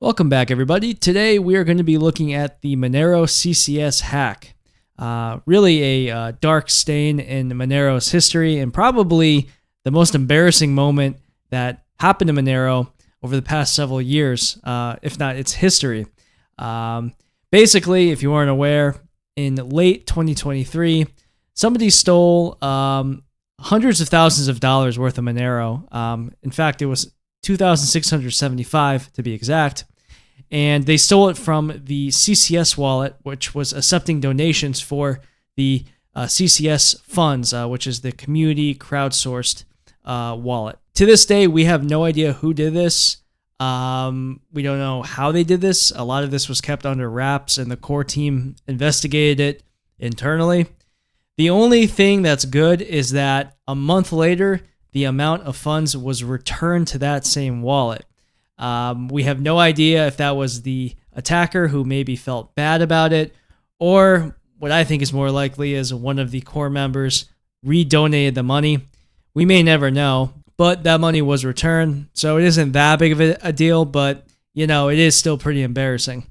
Welcome back, everybody. Today we are going to be looking at the Monero CCS hack. Really a dark stain in Monero's history and probably the most embarrassing moment that happened to Monero over the past several years, if not its history. Basically, if you weren't aware, in late 2023, somebody stole hundreds of thousands of dollars worth of Monero. In fact, it was 2,675 to be exact. And they stole it from the CCS wallet, which was accepting donations for the CCS funds, which is the community crowdsourced wallet. To this day, we have no idea who did this. We don't know how they did this. A lot of this was kept under wraps, and the core team investigated it internally. The only thing that's good is that a month later, the amount of funds was returned to that same wallet. We have no idea if that was the attacker who maybe felt bad about it, or what I think is more likely is one of the core members redonated the money. We may never know, but that money was returned, so it isn't that big of a deal, but it is still pretty embarrassing.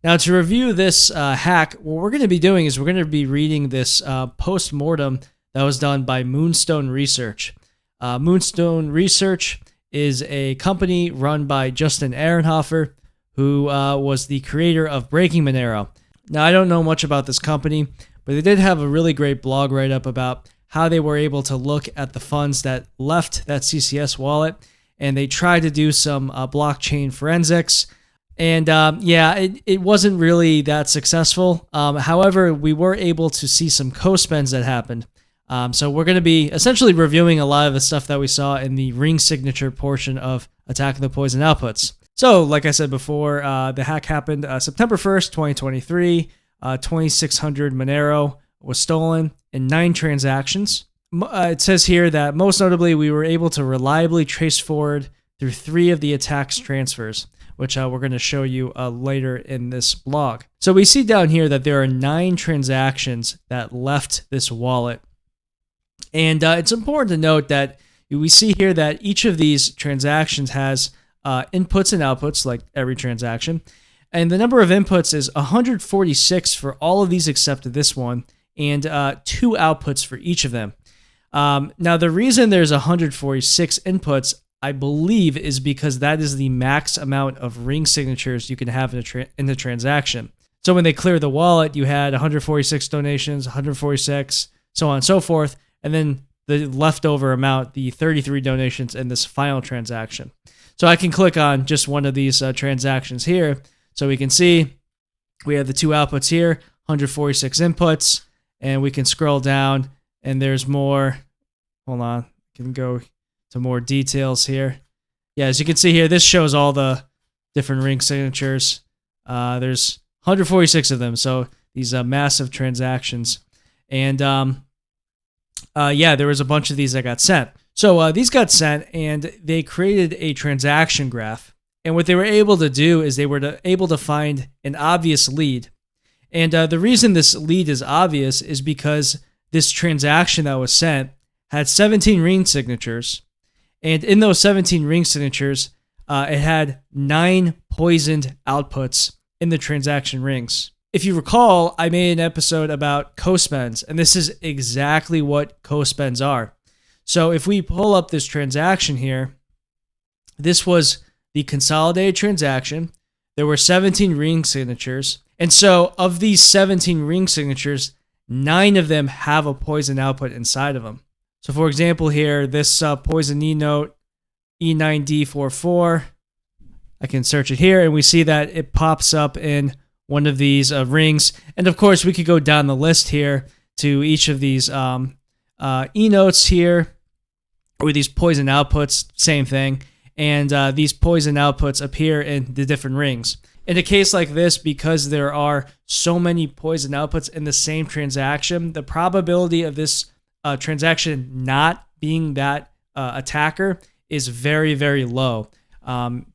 Now, to review this hack, what we're going to be doing is we're going to be reading this post-mortem that was done by Moonstone Research. Moonstone Research is a company run by Justin Ehrenhofer, who was the creator of Breaking Monero. Now, I don't know much about this company, but they did have a really great blog write-up about how they were able to look at the funds that left that CCS wallet, and they tried to do some blockchain forensics. And it wasn't really that successful. However, we were able to see some cospends that happened. So we're going to be essentially reviewing a lot of the stuff that we saw in the ring signature portion of Attack of the Poison Outputs. So, like I said before, the hack happened September 1st, 2023. 2,600 Monero was stolen in 9 transactions. It says here that most notably, we were able to reliably trace forward through 3 of the attack's transfers, which we're going to show you later in this blog. So we see down here that there are 9 transactions that left this wallet. And it's important to note that we see here that each of these transactions has inputs and outputs, like every transaction. And the number of inputs is 146 for all of these except this one, and 2 outputs for each of them. Now, the reason there's 146 inputs, I believe, is because that is the max amount of ring signatures you can have in the transaction. So when they cleared the wallet, you had 146 donations, 146, so on and so forth. And then the leftover amount, the 33 donations in this final transaction. So I can click on just one of these transactions here. So we can see we have the 2 outputs here, 146 inputs, and we can scroll down and there's more. Hold on, I can go to more details here. Yeah, as you can see here, this shows all the different ring signatures. There's 146 of them, so these massive transactions. And there was a bunch of these that got sent. So these got sent, and they created a transaction graph. And what they were able to do is they were able to find an obvious lead. And the reason this lead is obvious is because this transaction that was sent had 17 ring signatures. And in those 17 ring signatures, it had 9 poisoned outputs in the transaction rings. If you recall, I made an episode about cospends, and this is exactly what cospends are. So if we pull up this transaction here, this was the consolidated transaction. There were 17 ring signatures. And so of these 17 ring signatures, 9 of them have a poison output inside of them. So for example here, this poison E note, E9D44, I can search it here, and we see that it pops up in one of these rings. And of course, we could go down the list here to each of these E-notes here, or these poison outputs, same thing. And these poison outputs appear in the different rings. In a case like this, because there are so many poison outputs in the same transaction, the probability of this transaction not being that attacker is very, very low.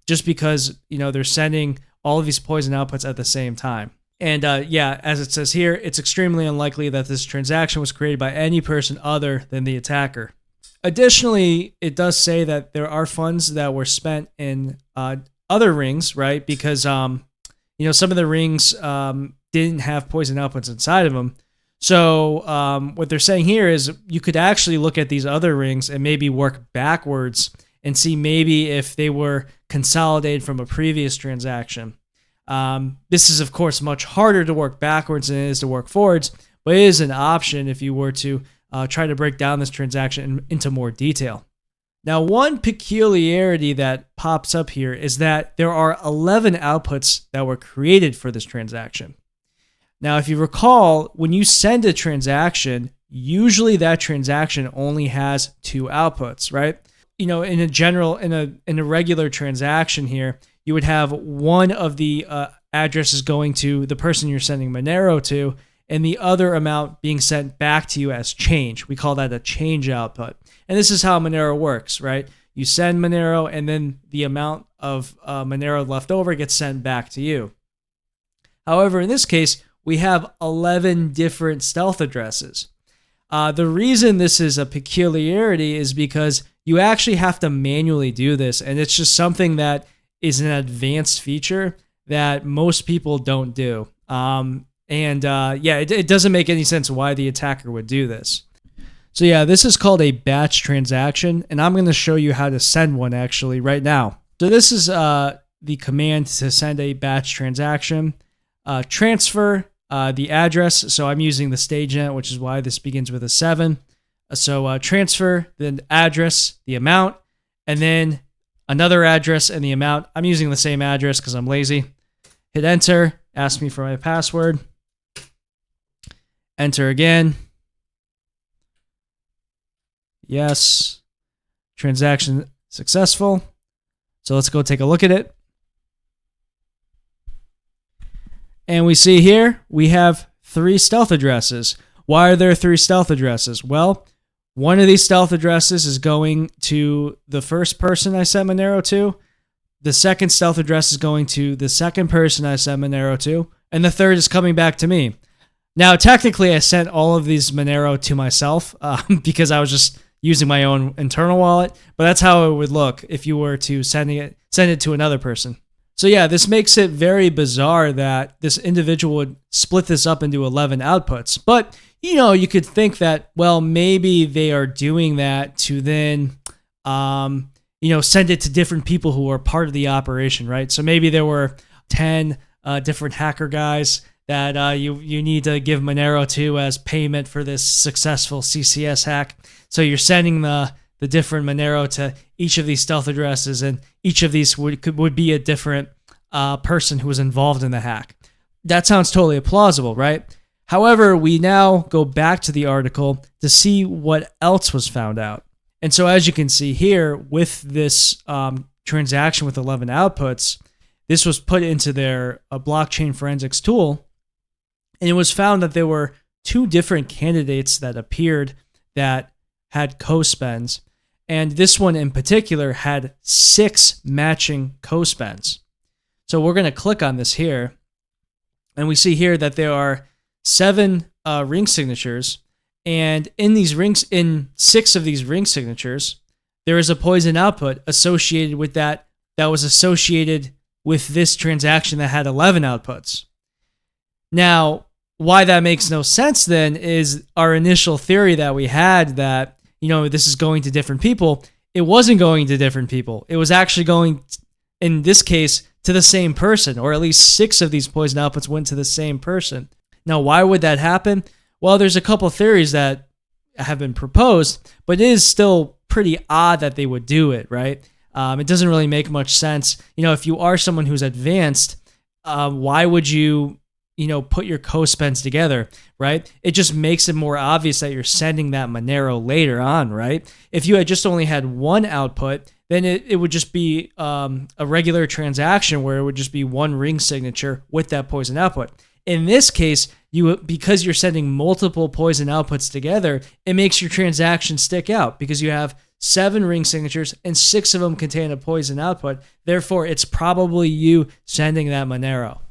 Just because, they're sending all of these poison outputs at the same time. And as it says here, it's extremely unlikely that this transaction was created by any person other than the attacker. Additionally, it does say that there are funds that were spent in other rings, right? Because some of the rings didn't have poison outputs inside of them. So what they're saying here is you could actually look at these other rings and maybe work backwards and see maybe if they were consolidated from a previous transaction. This is, of course, much harder to work backwards than it is to work forwards, but it is an option if you were to try to break down this transaction into more detail. Now, one peculiarity that pops up here is that there are 11 outputs that were created for this transaction. Now, if you recall, when you send a transaction, usually that transaction only has 2 outputs, right? In a regular transaction here, you would have one of the addresses going to the person you're sending Monero to, and the other amount being sent back to you as change. We call that a change output. And this is how Monero works, right? You send Monero, and then the amount of Monero left over gets sent back to you. However, in this case, we have 11 different stealth addresses. The reason this is a peculiarity is because you actually have to manually do this, and it's just something that is an advanced feature that most people don't do. It doesn't make any sense why the attacker would do this. So yeah, this is called a batch transaction, and I'm going to show you how to send one actually right now. So this is the command to send a batch transaction. Transfer the address. So I'm using the StageNet, which is why this begins with a 7. So transfer the address, the amount, and then another address and the amount. I'm using the same address because I'm lazy. Hit enter. Ask me for my password. Enter again. Yes. Transaction successful. So let's go take a look at it. And we see here we have 3 stealth addresses. Why are there 3 stealth addresses? Well, one of these stealth addresses is going to the first person I sent Monero to. The second stealth address is going to the second person I sent Monero to. And the third is coming back to me. Now, technically, I sent all of these Monero to myself because I was just using my own internal wallet. But that's how it would look if you were to send it to another person. So yeah, this makes it very bizarre that this individual would split this up into 11 outputs. But, you could think that, well, maybe they are doing that to then, send it to different people who are part of the operation, right? So maybe there were 10 different hacker guys that you need to give Monero to as payment for this successful CCS hack. So you're sending the different Monero to each of these stealth addresses, and each of these would be a different person who was involved in the hack. That sounds totally plausible, right? However, we now go back to the article to see what else was found out. And so as you can see here, with this transaction with 11 outputs, this was put into their blockchain forensics tool, and it was found that there were 2 different candidates that appeared that had cospends, and this one in particular had 6 matching cospends. So we're going to click on this here, and we see here that there are 7 ring signatures, and in 6 of these ring signatures, there is a poison output associated with that was associated with this transaction that had 11 outputs. Now, why that makes no sense then is our initial theory that we had that, this is going to different people. It wasn't going to different people. It was actually going, in this case, to the same person, or at least 6 of these poison outputs went to the same person. Now, why would that happen? Well, there's a couple theories that have been proposed, but it is still pretty odd that they would do it, right? It doesn't really make much sense. If you are someone who's advanced, why would you, put your cospends together, right? It just makes it more obvious that you're sending that Monero later on, right? If you had just only had 1 output, then it would just be a regular transaction where it would just be 1 ring signature with that poison output. In this case, because you're sending multiple poison outputs together, it makes your transaction stick out because you have 7 ring signatures and 6 of them contain a poison output. Therefore, it's probably you sending that Monero.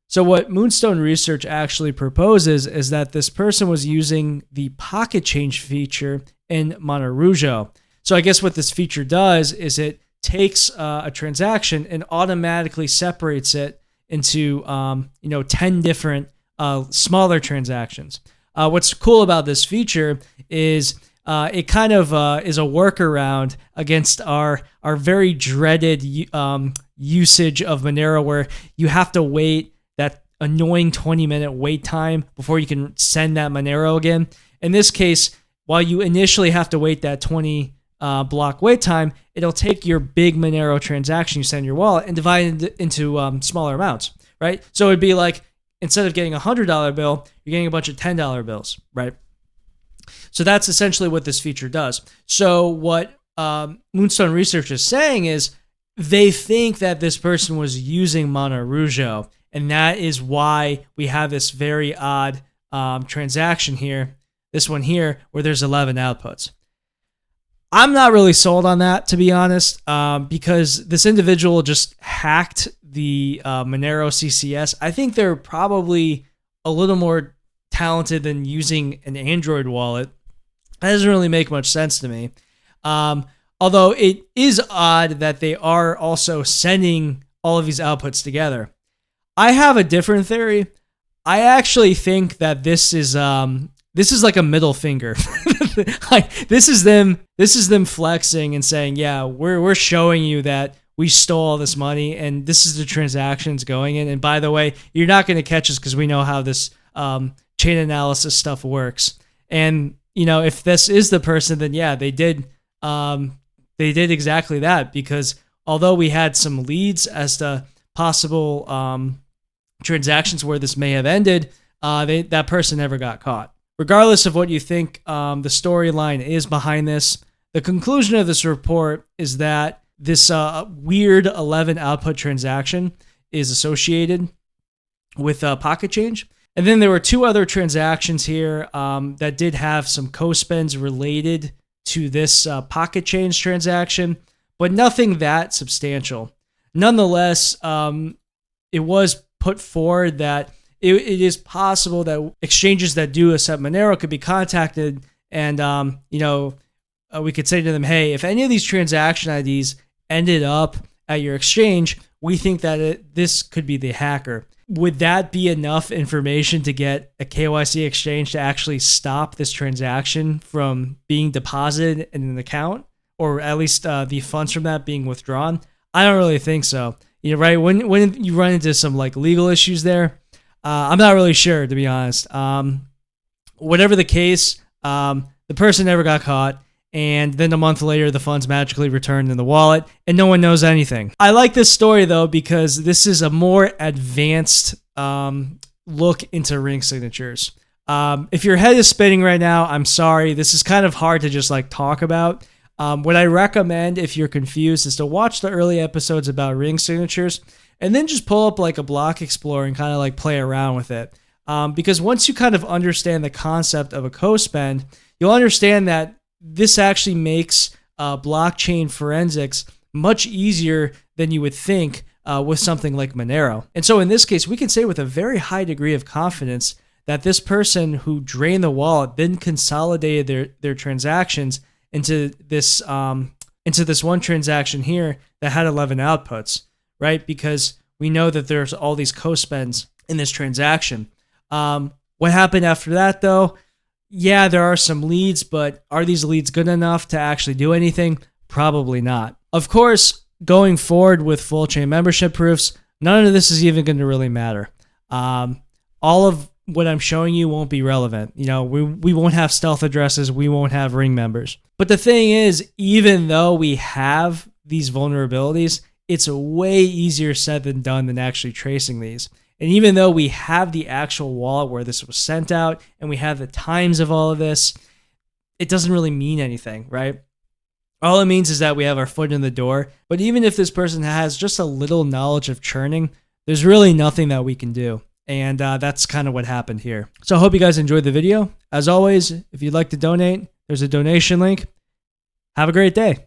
So what Moonstone Research actually proposes is that this person was using the pocket change feature in Monero. So I guess what this feature does is it takes a transaction and automatically separates it into 10 different smaller transactions. What's cool about this feature is it kind of is a workaround against our very dreaded usage of Monero, where you have to wait that annoying 20-minute wait time before you can send that Monero again. In this case, while you initially have to wait that 20 block wait time, it'll take your big Monero transaction you send in your wallet and divide it into smaller amounts, right? So it'd be like, instead of getting a $100 bill, you're getting a bunch of $10 bills, right? So that's essentially what this feature does. So what Moonstone Research is saying is they think that this person was using Monero, and that is why we have this very odd transaction here, this one here, where there's 11 outputs. I'm not really sold on that, to be honest, because this individual just hacked the Monero CCS. I think they're probably a little more talented than using an Android wallet. That doesn't really make much sense to me. Although it is odd that they are also sending all of these outputs together. I have a different theory. I actually think that this is like a middle finger. This is them flexing and saying, yeah, we're showing you that we stole all this money and this is the transactions going in. And by the way, you're not going to catch us because we know how this chain analysis stuff works. And if this is the person, then yeah, they did exactly that, because although we had some leads as to possible transactions where this may have ended, that person never got caught. Regardless of what you think the storyline is behind this, the conclusion of this report is that this weird 11 output transaction is associated with pocket change. And then there were two other transactions here that did have some cospends related to this pocket change transaction, but nothing that substantial. Nonetheless, it was put forward that it is possible that exchanges that do accept Monero could be contacted, and we could say to them, hey, if any of these transaction IDs ended up at your exchange, we think that this could be the hacker. Would that be enough information to get a KYC exchange to actually stop this transaction from being deposited in an account, or at least the funds from that being withdrawn? I don't really think so. Right? When you run into some like legal issues there, I'm not really sure, to be honest. Whatever the case, the person never got caught, and then a month later, the funds magically returned in the wallet, and no one knows anything. I like this story, though, because this is a more advanced look into ring signatures. If your head is spinning right now, I'm sorry. This is kind of hard to just like talk about. What I recommend, if you're confused, is to watch the early episodes about ring signatures, and then just pull up like a block explorer and kind of like play around with it. Because once you kind of understand the concept of a cospend, you'll understand that this actually makes blockchain forensics much easier than you would think with something like Monero. And so in this case, we can say with a very high degree of confidence that this person who drained the wallet then consolidated their transactions into this one transaction here that had 11 outputs, right? Because we know that there's all these cospends in this transaction. What happened after that, though? Yeah, there are some leads, but are these leads good enough to actually do anything? Probably not. Of course, going forward with full chain membership proofs, none of this is even going to really matter. All of what I'm showing you won't be relevant. We won't have stealth addresses. We won't have ring members. But the thing is, even though we have these vulnerabilities, it's way easier said than done than actually tracing these. And even though we have the actual wallet where this was sent out and we have the times of all of this, it doesn't really mean anything, right? All it means is that we have our foot in the door. But even if this person has just a little knowledge of churning, there's really nothing that we can do. And that's kind of what happened here. So I hope you guys enjoyed the video. As always, if you'd like to donate, there's a donation link. Have a great day.